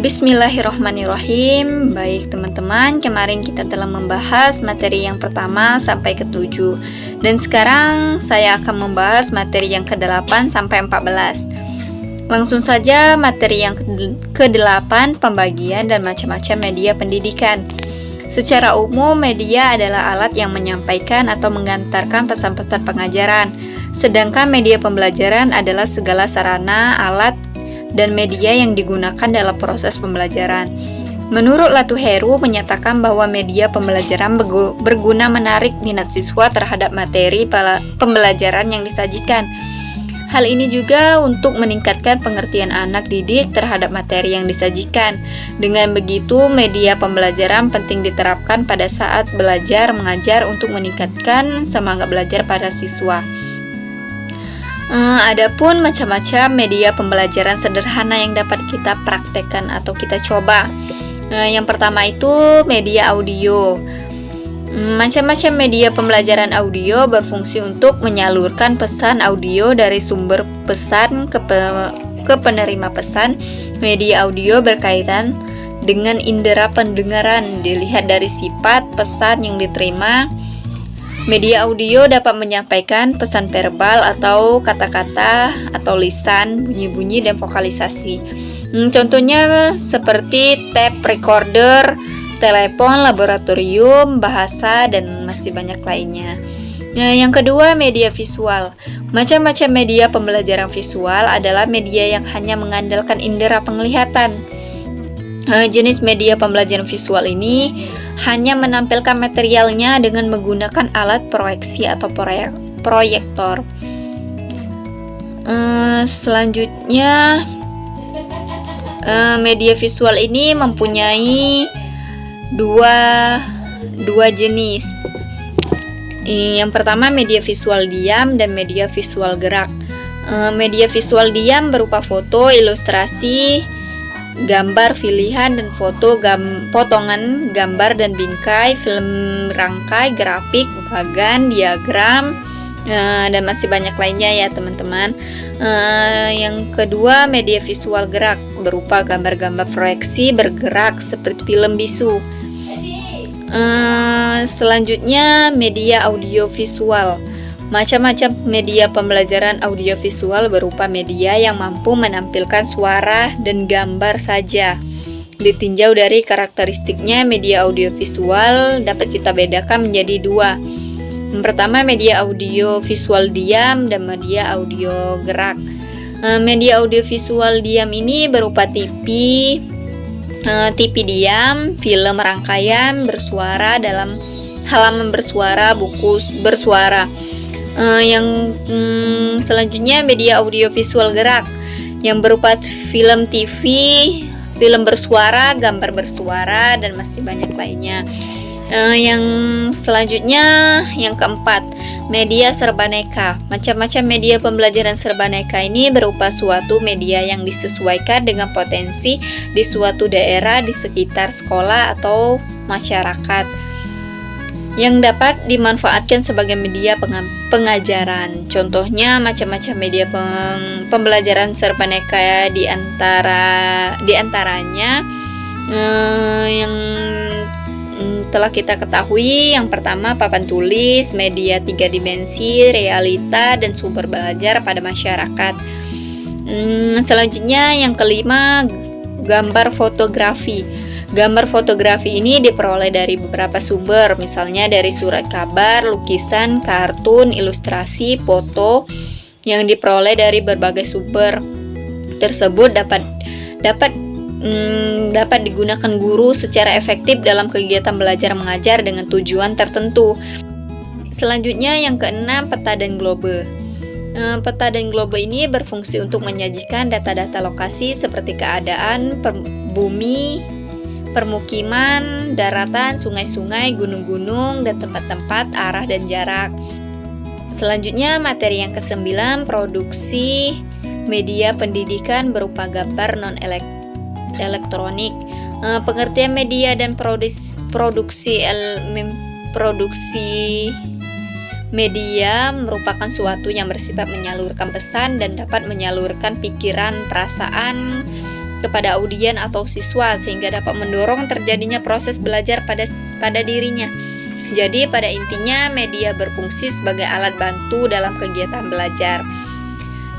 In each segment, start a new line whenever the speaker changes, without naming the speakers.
Bismillahirrohmanirrohim. Baik teman-teman, kemarin kita telah membahas materi yang pertama sampai ke-7, dan sekarang saya akan membahas materi yang ke-8 sampai 14. Langsung saja materi yang ke-8, pembagian dan macam-macam media pendidikan. Secara umum, media adalah alat yang menyampaikan atau mengantarkan pesan-pesan pengajaran, sedangkan media pembelajaran adalah segala sarana, alat, dan media yang digunakan dalam proses pembelajaran. Menurut Latuheru menyatakan bahwa media pembelajaran berguna menarik minat siswa terhadap materi pembelajaran yang disajikan. Hal ini juga untuk meningkatkan pengertian anak didik terhadap materi yang disajikan. Dengan begitu, media pembelajaran penting diterapkan pada saat belajar mengajar untuk meningkatkan semangat belajar pada siswa. Adapun macam-macam media pembelajaran sederhana yang dapat kita praktekkan atau kita coba. Yang pertama itu media audio. Macam-macam media pembelajaran audio berfungsi untuk menyalurkan pesan audio dari sumber pesan ke penerima pesan. Media audio berkaitan dengan indera pendengaran, dilihat dari sifat pesan yang diterima. Media audio dapat menyampaikan pesan verbal atau kata-kata atau lisan, bunyi-bunyi, dan vokalisasi. Contohnya seperti tape recorder, telepon, laboratorium, bahasa, dan masih banyak lainnya. Yang kedua, media visual. Macam-macam media pembelajaran visual adalah media yang hanya mengandalkan indera penglihatan. Jenis media pembelajaran visual ini hanya menampilkan materialnya dengan menggunakan alat proyeksi atau proyektor. Selanjutnya, media visual ini mempunyai dua jenis. Yang pertama, media visual diam dan media visual gerak. Media visual diam berupa foto, ilustrasi, gambar pilihan, dan potongan gambar dan bingkai, film rangkai, grafik, bagan, diagram, dan masih banyak lainnya ya teman-teman. Yang kedua, media visual gerak berupa gambar-gambar proyeksi bergerak seperti film bisu. Selanjutnya, media audiovisual. Macam-macam media pembelajaran audiovisual berupa media yang mampu menampilkan suara dan gambar saja. Ditinjau dari karakteristiknya, media audiovisual dapat kita bedakan menjadi dua. Yang pertama, media audiovisual diam dan media audio gerak. Media audiovisual diam ini berupa TV diam, film rangkaian bersuara dalam halaman bersuara, buku bersuara. Yang selanjutnya, media audiovisual gerak yang berupa film TV, film bersuara, gambar bersuara, dan masih banyak lainnya. Yang selanjutnya, yang keempat, media serbaneka. Macam-macam media pembelajaran serbaneka ini berupa suatu media yang disesuaikan dengan potensi di suatu daerah di sekitar sekolah atau masyarakat, yang dapat dimanfaatkan sebagai media pengajaran. Contohnya macam-macam media pembelajaran serbaneka diantaranya yang telah kita ketahui. Yang pertama, papan tulis, media 3 dimensi, realita, dan sumber belajar pada masyarakat. Selanjutnya, yang kelima, gambar fotografi. Gambar fotografi ini diperoleh dari beberapa sumber, misalnya dari surat kabar, lukisan, kartun, ilustrasi, foto, yang diperoleh dari berbagai sumber tersebut dapat digunakan guru secara efektif dalam kegiatan belajar mengajar dengan tujuan tertentu. Selanjutnya, yang keenam, peta dan globe. Peta dan globe ini berfungsi untuk menyajikan data-data lokasi seperti keadaan bumi, permukiman, daratan, sungai-sungai, gunung-gunung, dan tempat-tempat, arah dan jarak. Selanjutnya, materi yang ke-9, produksi media pendidikan berupa gambar non-elektronik. Pengertian media dan produksi media merupakan suatu yang bersifat menyalurkan pesan dan dapat menyalurkan pikiran, perasaan, kepada audien atau siswa sehingga dapat mendorong terjadinya proses belajar pada dirinya. Jadi pada intinya media berfungsi sebagai alat bantu dalam kegiatan belajar.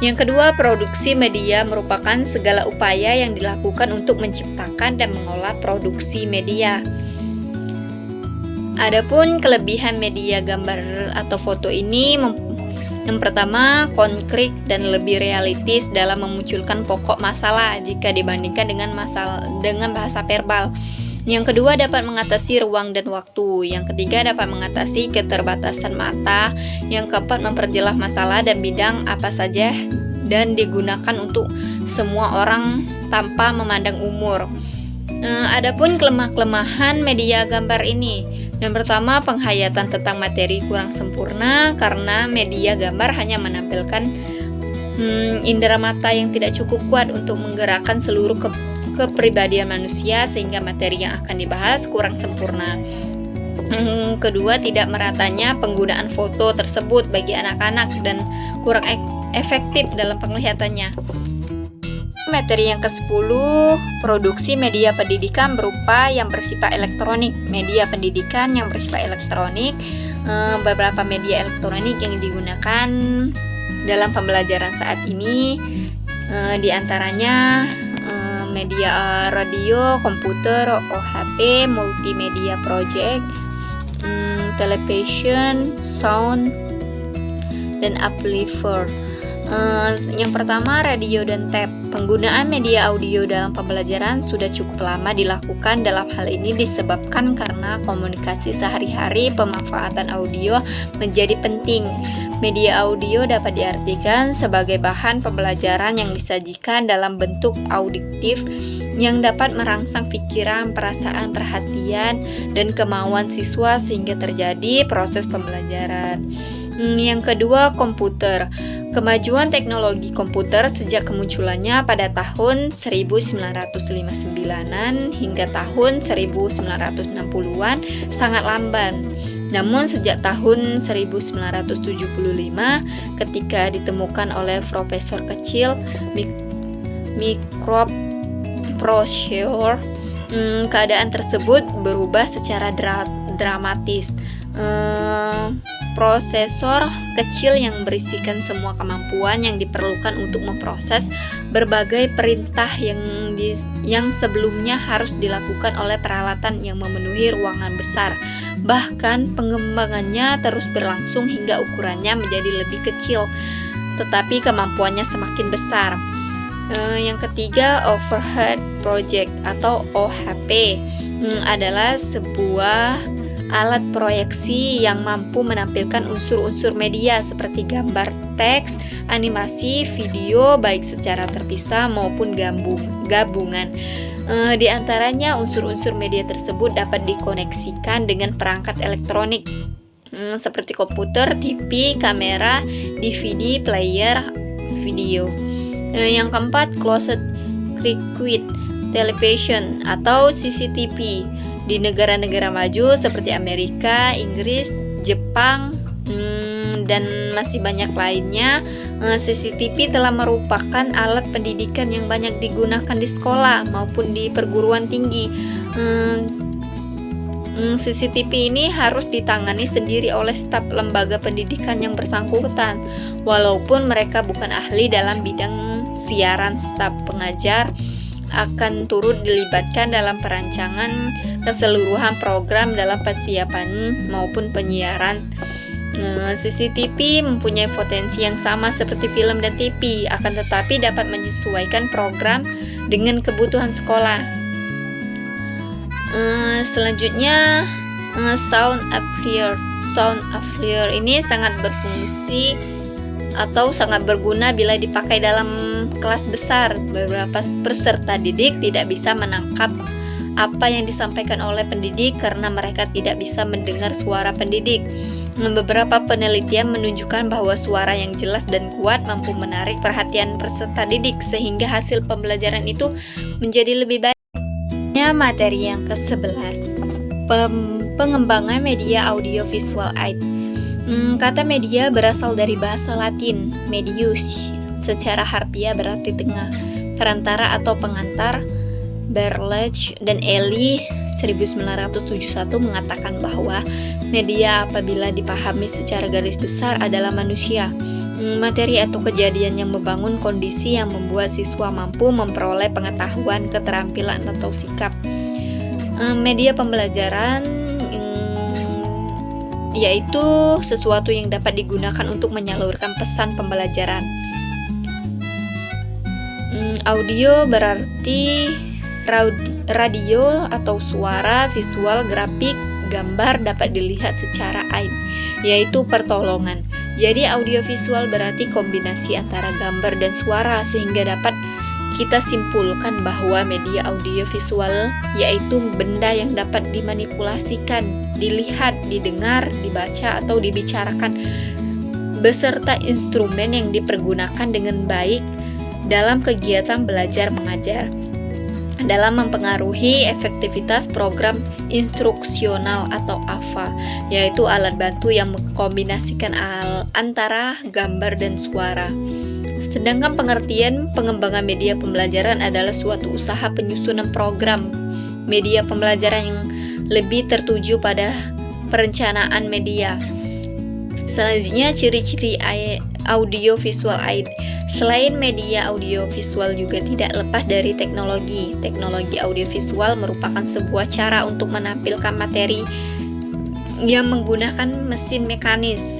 Yang kedua, produksi media merupakan segala upaya yang dilakukan untuk menciptakan dan mengolah produksi media. Adapun kelebihan media gambar atau foto ini yang pertama, konkret dan lebih realistis dalam memunculkan pokok masalah jika dibandingkan dengan bahasa verbal. Yang kedua, dapat mengatasi ruang dan waktu. Yang ketiga, dapat mengatasi keterbatasan mata. Yang keempat, memperjelas masalah dan bidang apa saja dan digunakan untuk semua orang tanpa memandang umur. Adapun kelemahan media gambar ini, yang pertama, penghayatan tentang materi kurang sempurna karena media gambar hanya menampilkan indera mata yang tidak cukup kuat untuk menggerakkan seluruh kepribadian manusia sehingga materi yang akan dibahas kurang sempurna. Yang kedua, tidak meratanya penggunaan foto tersebut bagi anak-anak dan kurang efektif dalam penglihatannya. Materi yang ke-10, produksi media pendidikan berupa yang bersifat elektronik. Media pendidikan yang bersifat elektronik, beberapa media elektronik yang digunakan dalam pembelajaran saat ini, diantaranya media radio, komputer, OHP, multimedia project, television, sound, dan amplifier. Yang pertama, radio dan tape. Penggunaan media audio dalam pembelajaran sudah cukup lama dilakukan. Dalam hal ini disebabkan karena komunikasi sehari-hari, pemanfaatan audio menjadi penting. Media audio dapat diartikan sebagai bahan pembelajaran yang disajikan dalam bentuk auditif yang dapat merangsang pikiran, perasaan, perhatian, dan kemauan siswa sehingga terjadi proses pembelajaran. Yang kedua, komputer. Kemajuan teknologi komputer sejak kemunculannya pada tahun 1959-an hingga tahun 1960-an sangat lamban. Namun sejak tahun 1975 ketika ditemukan oleh profesor kecil microprocessor, keadaan tersebut berubah secara dramatis. Prosesor kecil yang berisikan semua kemampuan yang diperlukan untuk memproses berbagai perintah yang sebelumnya harus dilakukan oleh peralatan yang memenuhi ruangan besar. Bahkan pengembangannya terus berlangsung hingga ukurannya menjadi lebih kecil, tetapi kemampuannya semakin besar. Yang ketiga, overhead project atau OHP adalah sebuah alat proyeksi yang mampu menampilkan unsur-unsur media seperti gambar, teks, animasi, video baik secara terpisah maupun gabungan. Di antaranya unsur-unsur media tersebut dapat dikoneksikan dengan perangkat elektronik seperti komputer, TV, kamera, DVD, player, video. Yang keempat, closed circuit television atau CCTV. Di negara-negara maju seperti Amerika, Inggris, Jepang, dan masih banyak lainnya, CCTV telah merupakan alat pendidikan yang banyak digunakan di sekolah maupun di perguruan tinggi. CCTV ini harus ditangani sendiri oleh staf lembaga pendidikan yang bersangkutan. Walaupun mereka bukan ahli dalam bidang siaran, staf pengajar akan turut dilibatkan dalam perancangan keseluruhan program dalam persiapan maupun penyiaran. CCTV mempunyai potensi yang sama seperti film dan TV, akan tetapi dapat menyesuaikan program dengan kebutuhan sekolah. Selanjutnya, sound amplifier. Sound amplifier ini sangat berfungsi atau sangat berguna bila dipakai dalam kelas besar. Beberapa peserta didik tidak bisa menangkap apa yang disampaikan oleh pendidik karena mereka tidak bisa mendengar suara pendidik. Beberapa penelitian menunjukkan bahwa suara yang jelas dan kuat mampu menarik perhatian peserta didik sehingga hasil pembelajaran itu menjadi lebih baik. Materi yang ke-11, pengembangan media audiovisual art. Kata media berasal dari bahasa Latin, medius, secara harfiah berarti tengah. perantara atau pengantar. Berlage dan Ely 1971 mengatakan bahwa media apabila dipahami secara garis besar adalah manusia, materi atau kejadian yang membangun kondisi yang membuat siswa mampu memperoleh pengetahuan, keterampilan atau sikap. Media pembelajaran yaitu sesuatu yang dapat digunakan untuk menyalurkan pesan pembelajaran. Audio berarti radio atau suara, visual, grafik, gambar dapat dilihat secara ain, yaitu pertolongan. Jadi audiovisual berarti kombinasi antara gambar dan suara, sehingga dapat kita simpulkan bahwa media audiovisual yaitu benda yang dapat dimanipulasikan, dilihat, didengar, dibaca atau dibicarakan beserta instrumen yang dipergunakan dengan baik dalam kegiatan belajar mengajar, dalam mempengaruhi efektivitas program instruksional atau AFA, yaitu alat bantu yang mengkombinasikan antara gambar dan suara. Sedangkan pengertian pengembangan media pembelajaran adalah suatu usaha penyusunan program media pembelajaran yang lebih tertuju pada perencanaan media. Selanjutnya, ciri-ciri audiovisual aid. Selain media audiovisual juga tidak lepas dari teknologi. Teknologi audiovisual merupakan sebuah cara untuk menampilkan materi yang menggunakan mesin mekanis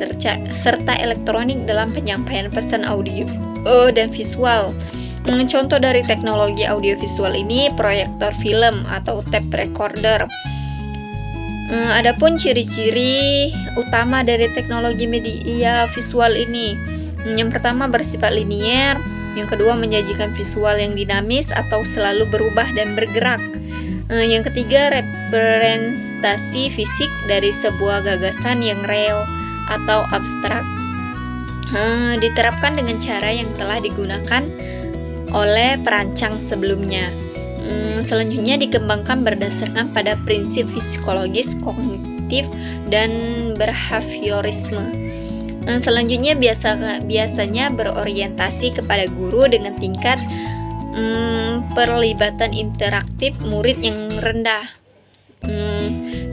serta elektronik dalam penyampaian pesan audio dan visual. Contoh dari teknologi audiovisual ini proyektor film atau tape recorder. Adapun ciri-ciri utama dari teknologi media visual ini, yang pertama bersifat linier, yang kedua menyajikan visual yang dinamis atau selalu berubah dan bergerak, yang ketiga representasi fisik dari sebuah gagasan yang real atau abstrak, diterapkan dengan cara yang telah digunakan oleh perancang sebelumnya. Selanjutnya dikembangkan berdasarkan pada prinsip psikologis, kognitif, dan behaviorisme. Selanjutnya biasanya berorientasi kepada guru dengan tingkat perlibatan interaktif murid yang rendah.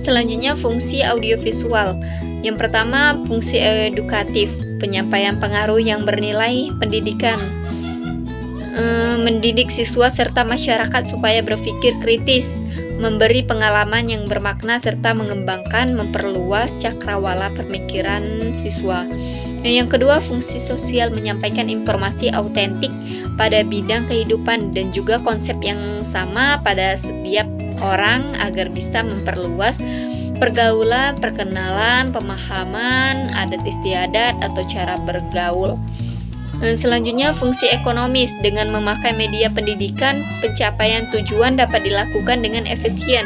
Selanjutnya fungsi audiovisual. Yang pertama fungsi edukatif, penyampaian pengaruh yang bernilai pendidikan, mendidik siswa serta masyarakat supaya berpikir kritis, memberi pengalaman yang bermakna serta mengembangkan, memperluas cakrawala pemikiran siswa. Yang kedua, fungsi sosial, menyampaikan informasi autentik pada bidang kehidupan dan juga konsep yang sama pada setiap orang agar bisa memperluas pergaulan, perkenalan, pemahaman, adat istiadat atau cara bergaul. Selanjutnya fungsi ekonomis, dengan memakai media pendidikan, pencapaian tujuan dapat dilakukan dengan efisien.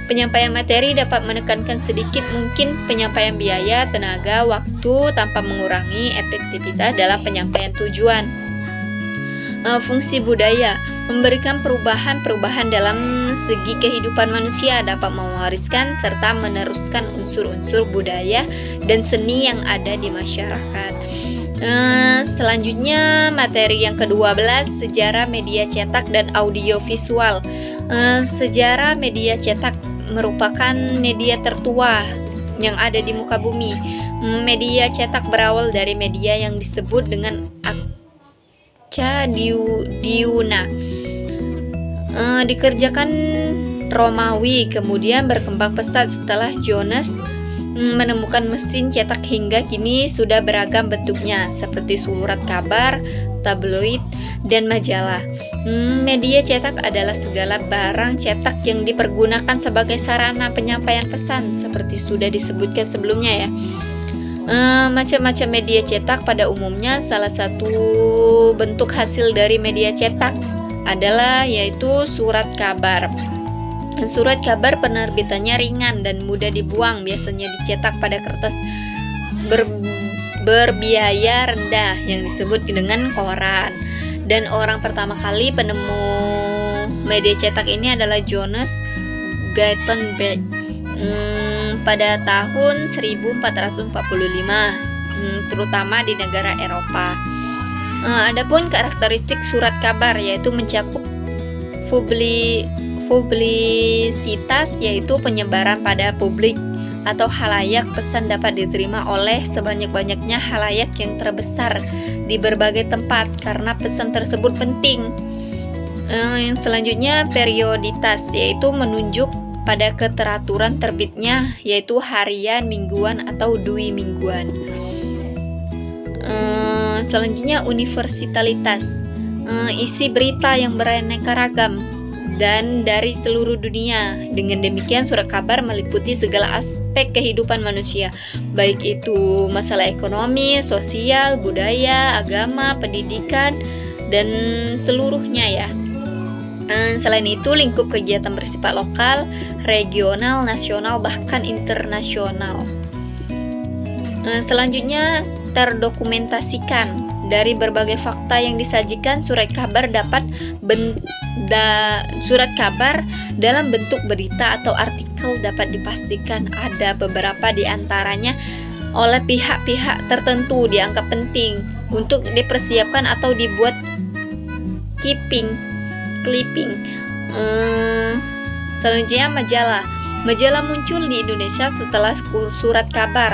Penyampaian materi dapat menekankan sedikit mungkin penyampaian biaya, tenaga, waktu tanpa mengurangi efektivitas dalam penyampaian tujuan. Fungsi budaya, memberikan perubahan dalam segi kehidupan manusia, dapat mewariskan serta meneruskan unsur-unsur budaya dan seni yang ada di masyarakat. Selanjutnya materi yang ke-12, sejarah media cetak dan audiovisual. Sejarah media cetak merupakan media tertua yang ada di muka bumi. Media cetak berawal dari media yang disebut dengan Acca Diuna. Dikerjakan Romawi, kemudian berkembang pesat setelah Jonas menemukan mesin cetak hingga kini sudah beragam bentuknya seperti surat kabar, tabloid, dan majalah. Media cetak adalah segala barang cetak yang dipergunakan sebagai sarana penyampaian pesan seperti sudah disebutkan sebelumnya ya. Macam-macam media cetak pada umumnya, salah satu bentuk hasil dari media cetak adalah yaitu surat kabar. Surat kabar penerbitannya ringan dan mudah dibuang, biasanya dicetak pada kertas berbiaya rendah yang disebut dengan koran. Dan orang pertama kali penemu media cetak ini adalah Johannes Gutenberg pada tahun 1445, terutama di negara Eropa. Adapun karakteristik surat kabar yaitu mencakup publisitas, yaitu penyebaran pada publik atau halayak. Pesan dapat diterima oleh sebanyak-banyaknya halayak yang terbesar di berbagai tempat karena pesan tersebut penting. Yang selanjutnya perioditas, yaitu menunjuk pada keteraturan terbitnya, yaitu harian, mingguan, atau dwi mingguan. Selanjutnya universalitas, isi berita yang beraneka ragam dan dari seluruh dunia. Dengan demikian surat kabar meliputi segala aspek kehidupan manusia, baik itu masalah ekonomi, sosial, budaya, agama, pendidikan, dan seluruhnya ya. Selain itu, lingkup kegiatan bersifat lokal, regional, nasional, bahkan internasional. Selanjutnya, terdokumentasikan. Dari berbagai fakta yang disajikan, surat kabar dalam bentuk berita atau artikel dapat dipastikan ada beberapa di antaranya oleh pihak-pihak tertentu dianggap penting untuk dipersiapkan atau dibuat clipping. Selanjutnya majalah muncul di Indonesia setelah surat kabar.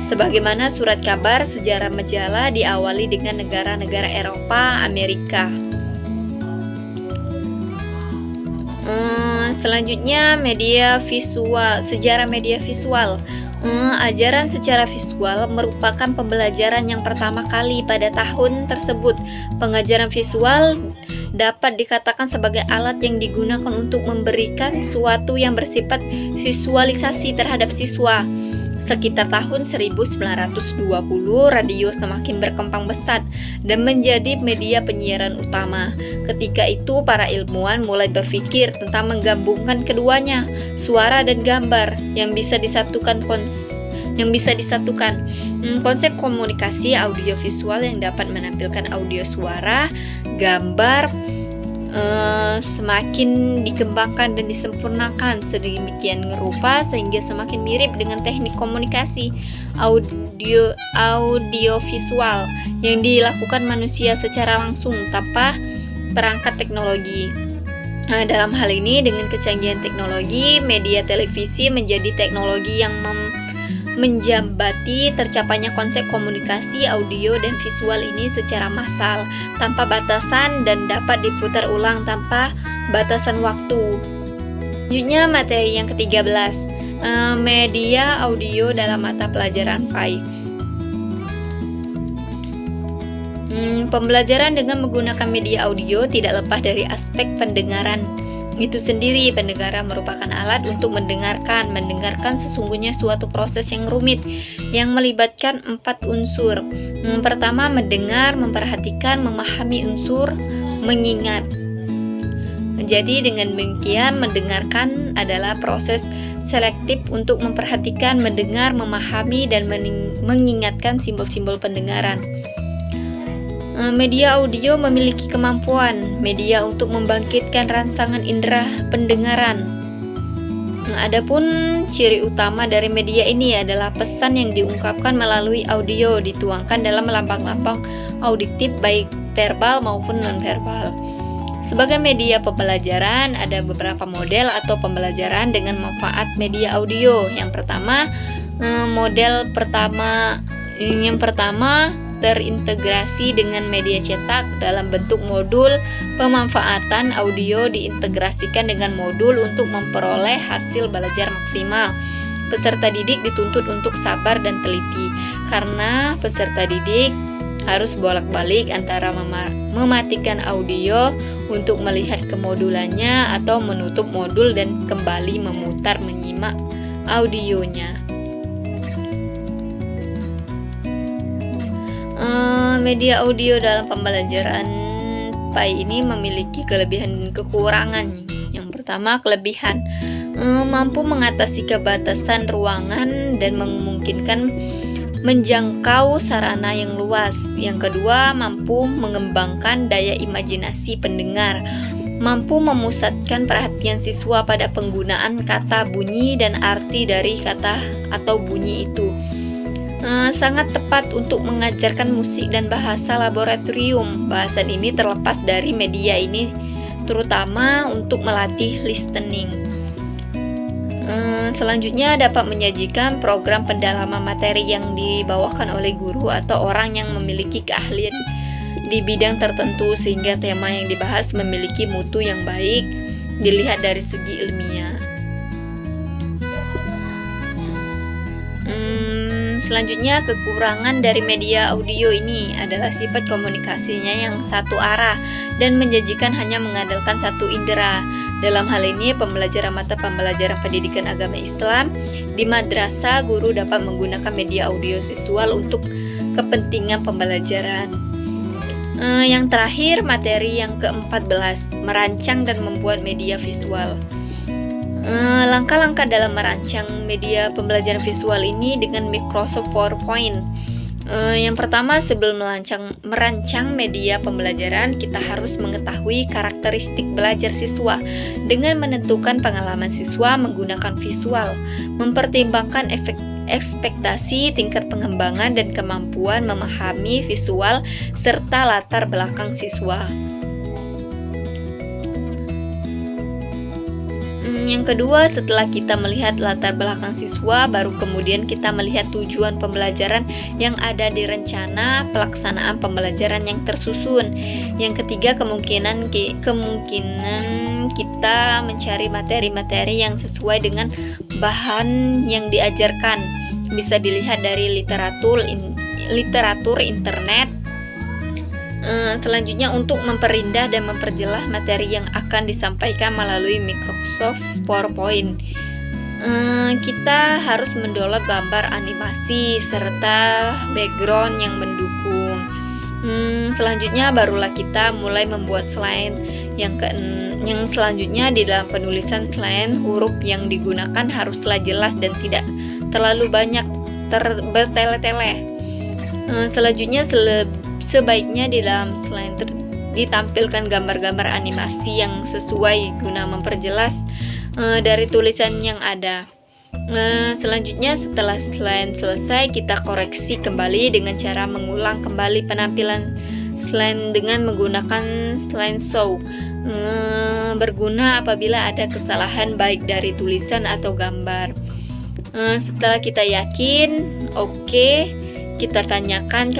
Sebagaimana surat kabar, sejarah majalah diawali dengan negara-negara Eropa, Amerika. Selanjutnya media visual, sejarah media visual. Ajaran secara visual merupakan pembelajaran yang pertama kali pada tahun tersebut. Pengajaran visual dapat dikatakan sebagai alat yang digunakan untuk memberikan sesuatu yang bersifat visualisasi terhadap siswa. Sekitar tahun 1920, radio semakin berkembang pesat dan menjadi media penyiaran utama. Ketika itu, para ilmuwan mulai berpikir tentang menggabungkan keduanya, suara dan gambar yang bisa disatukan. Konsep komunikasi audiovisual yang dapat menampilkan audio, suara, gambar semakin dikembangkan dan disempurnakan sedemikian rupa sehingga semakin mirip dengan teknik komunikasi audiovisual yang dilakukan manusia secara langsung tanpa perangkat teknologi. Dalam hal ini, dengan kecanggihan teknologi, media televisi menjadi teknologi yang menjambati tercapainya konsep komunikasi audio dan visual ini secara massal, tanpa batasan dan dapat diputar ulang tanpa batasan waktu. Selanjutnya materi yang ke-13, media audio dalam mata pelajaran PAI. Pembelajaran dengan menggunakan media audio tidak lepas dari aspek pendengaran itu sendiri. Pendengaran merupakan alat untuk mendengarkan. Mendengarkan sesungguhnya suatu proses yang rumit yang melibatkan 4 unsur. Pertama, mendengar, memperhatikan, memahami unsur, mengingat. Jadi dengan demikian, mendengarkan adalah proses selektif untuk memperhatikan, mendengar, memahami, dan mengingatkan simbol-simbol pendengaran. Media audio memiliki kemampuan media untuk membangkitkan rangsangan indera pendengaran. Adapun ciri utama dari media ini adalah pesan yang diungkapkan melalui audio dituangkan dalam lambang-lambang auditif baik verbal maupun non-verbal. Sebagai media pembelajaran, ada beberapa model atau pembelajaran dengan manfaat media audio. Yang pertama, terintegrasi dengan media cetak dalam bentuk modul. Pemanfaatan audio diintegrasikan dengan modul untuk memperoleh hasil belajar maksimal. Peserta didik dituntut untuk sabar dan teliti, karena peserta didik harus bolak-balik antara mematikan audio untuk melihat kemodulannya atau menutup modul dan kembali memutar menyimak audionya. Media audio dalam pembelajaran PAI ini memiliki kelebihan dan kekurangan. Yang pertama, kelebihan mampu mengatasi kebatasan ruangan dan memungkinkan menjangkau sarana yang luas. Yang kedua, mampu mengembangkan daya imajinasi pendengar, mampu memusatkan perhatian siswa pada penggunaan kata, bunyi, dan arti dari kata atau bunyi itu. sangat tepat untuk mengajarkan musik dan bahasa laboratorium. Bahasan ini terlepas dari media ini, terutama untuk melatih listening. Selanjutnya dapat menyajikan program pendalaman materi yang dibawakan oleh guru atau orang yang memiliki keahlian di bidang tertentu, sehingga tema yang dibahas memiliki mutu yang baik dilihat dari segi ilmiah. Selanjutnya, kekurangan dari media audio ini adalah sifat komunikasinya yang satu arah dan menjanjikan hanya mengandalkan satu indera. Dalam hal ini, pembelajaran mata pembelajaran pendidikan agama Islam di madrasah, guru dapat menggunakan media audio visual untuk kepentingan pembelajaran. Yang terakhir, materi yang ke-14, merancang dan membuat media visual. Langkah-langkah dalam merancang media pembelajaran visual ini dengan Microsoft PowerPoint. Yang pertama, sebelum merancang media pembelajaran, kita harus mengetahui karakteristik belajar siswa dengan menentukan pengalaman siswa menggunakan visual, mempertimbangkan ekspektasi, tingkat pengembangan, dan kemampuan memahami visual, serta latar belakang siswa. Yang kedua, setelah kita melihat latar belakang siswa, baru kemudian kita melihat tujuan pembelajaran yang ada di rencana pelaksanaan pembelajaran yang tersusun. Yang ketiga, kemungkinan kita mencari materi-materi yang sesuai dengan bahan yang diajarkan. Bisa dilihat dari literatur internet. Selanjutnya, untuk memperindah dan memperjelas materi yang akan disampaikan melalui Microsoft PowerPoint, kita harus mendownload gambar animasi serta background yang mendukung. Selanjutnya barulah kita mulai membuat slide. Yang selanjutnya, di dalam penulisan slide, huruf yang digunakan haruslah jelas dan tidak terlalu banyak bertele-tele. Selanjutnya, sebaiknya di dalam slide ditampilkan gambar-gambar animasi yang sesuai guna memperjelas dari tulisan yang ada. Selanjutnya, setelah slide selesai, kita koreksi kembali dengan cara mengulang kembali penampilan slide dengan menggunakan slideshow. Berguna apabila ada kesalahan baik dari tulisan atau gambar. Setelah kita yakin, kita tanyakan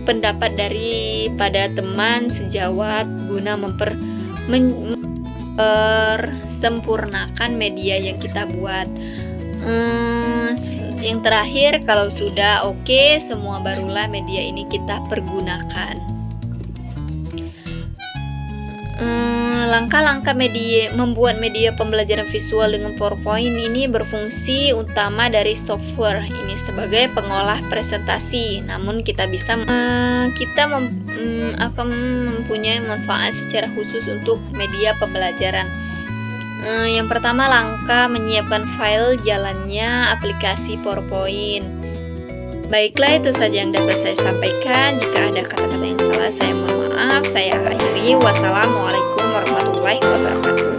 pendapat daripada teman sejawat guna mempersempurnakan media yang kita buat. Yang terakhir, kalau sudah semua, barulah media ini kita pergunakan. Langkah-langkah membuat media pembelajaran visual dengan PowerPoint ini berfungsi utama dari software ini sebagai pengolah presentasi. Namun kita akan mempunyai manfaat secara khusus untuk media pembelajaran. Yang pertama, langkah menyiapkan file jalannya aplikasi PowerPoint. Baiklah, itu saja yang dapat saya sampaikan. Jika ada kata-kata yang salah, saya mohon maaf. Saya akhiri. Wassalamualaikum warahmatullahi wabarakatuh.